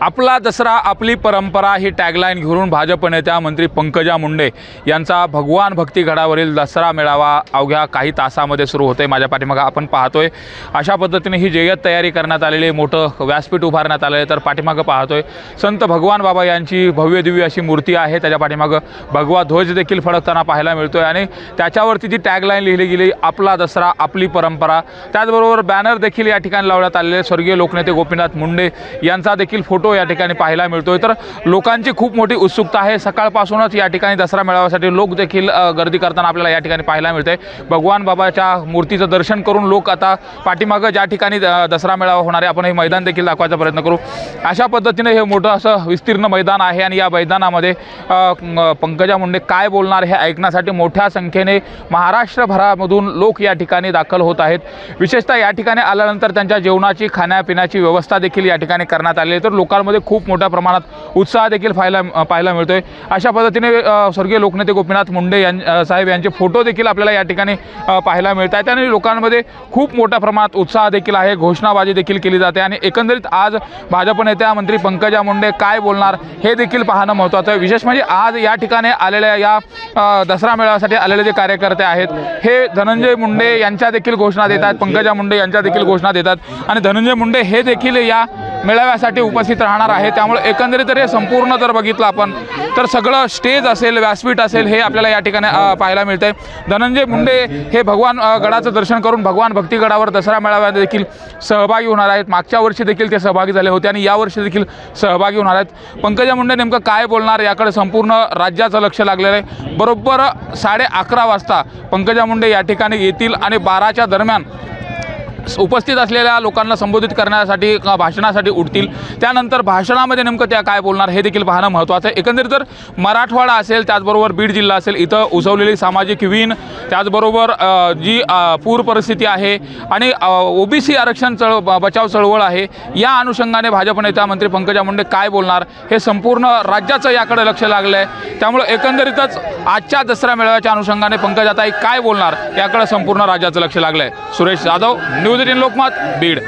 आपला दसरा आपली परंपरा ही टॅगलाईन घेऊन भाजप नेत्या मंत्री पंकजा मुंडे यांचा भगवान भक्तीगडावरील दसरा मेळावा अवघ्या काही तासामध्ये सुरू होतोय। माझ्या पाठीमागे आपण पाहतोय अशा पद्धतीने ही जय्यत तयारी करण्यात आलेली मोठं व्यासपीठ उभारण्यात आले। तर पाठीमागे पाहतोय संत भगवान बाबा यांची भव्य दिव्य अशी मूर्ती आहे, त्याच्या पाठीमागे भगवा ध्वज देखील फडकताना पाहायला मिळतोय आणि त्याच्यावरती जी टॅगलाईन लिहिली गेली आपला दसरा आपली परंपरा, त्याचबरोबर बॅनर देखील या ठिकाणी लावण्यात आलेले स्वर्गीय लोकनेते गोपीनाथ मुंडे यांचा देखील फोटो या ठिकाणी पाहायला मिळतोय। तर लोकांची खूप मोठी उत्सुकता आहे, सकाळपासूनच या ठिकाणी दसरा मेळाव्यासाठी लोक देखील गर्दी करताना आपल्याला या ठिकाणी पाहायला मिळते। भगवान बाबाच्या मूर्तीचं दर्शन करून लोक आता पाठीमागे ज्या ठिकाणी दसरा मेळावा होणार आहे आपण हे मैदान देखील दाखवायचा प्रयत्न करू। अशा पद्धतीने हे मोठं असं विस्तीर्ण मैदान आहे आणि या मैदानामध्ये पंकजा मुंडे काय बोलणार हे ऐकण्यासाठी मोठ्या संख्येने महाराष्ट्रभरामधून लोक या ठिकाणी दाखल होत आहेत। विशेषतः या ठिकाणी आल्यानंतर त्यांच्या जेवणाची खाण्यापिण्याची व्यवस्था देखील या ठिकाणी करण्यात आली आहे। तर लोकांमध्ये खूप मोठ्या प्रमाणात उत्साह देखील पाहायला मिळतोय। अशा पद्धतीने स्वर्गीय लोकनेते गोपीनाथ मुंडे साहेब यांचे फोटो देखील आपल्याला या ठिकाणी पाहायला मिळत आहेत आणि लोकांमध्ये खूप मोठ्या प्रमाणात उत्साह देखील आहे, घोषणाबाजी देखील केली जाते आणि एकंदरीत आज भाजप नेत्या मंत्री पंकजा मुंडे काय बोलणार हे देखील पाहणं महत्त्वाचं आहे। विशेष म्हणजे आज या ठिकाणी आलेल्या या दसरा मेळाव्यासाठी आलेले जे कार्यकर्ते आहेत हे धनंजय मुंडे यांच्या देखील घोषणा देतात, पंकजा मुंडे यांच्या देखील घोषणा देतात आणि धनंजय मुंडे हे देखील या मेळाव्यासाठी उपस्थित राहणार आहे। त्यामुळे एकंदरीत हे संपूर्ण जर बघितलं आपण तर सगळं स्टेज असेल, व्यासपीठ असेल हे आपल्याला या ठिकाणी पाहायला मिळतंय। धनंजय मुंडे हे भगवान गडाचं दर्शन करून भगवान भक्तीगडावर दसरा मेळाव्यात देखील सहभागी होणार आहेत। मागच्या वर्षी देखील ते सहभागी झाले होते आणि यावर्षी देखील सहभागी होणार आहेत। पंकजा मुंडे नेमकं काय बोलणार याकडे संपूर्ण राज्याचं लक्ष लागलेलं आहे। बरोबर 11:30 वाजता पंकजा मुंडे या ठिकाणी येतील आणि 12च्या दरम्यान उपस्थित असलेल्या लोकांना संबोधित करण्यासाठी भाषणासाठी उठतील। त्यानंतर भाषणामध्ये नेमकं त्या काय बोलणार हे देखील पाहणं महत्त्वाचं आहे। एकंदरीत तर मराठवाडा असेल, त्याचबरोबर बीड जिल्हा असेल, इथं उसवलेली सामाजिक वीण, त्याचबरोबर जी पूर परिस्थिती आहे आणि ओबीसी आरक्षण बचाव चळवळ आहे, या अनुषंगाने भाजप नेत्या मंत्री पंकजा मुंडे काय बोलणार हे संपूर्ण राज्याचं याकडे लक्ष लागलं आहे। त्यामुळे एकंदरीतच आजच्या दसरा मेळाव्याच्या अनुषंगाने पंकजाताई काय बोलणार याकडे संपूर्ण राज्याचं लक्ष लागलं आहे। सुरेश जाधव, न्यूज 18 लोकमत, बीड।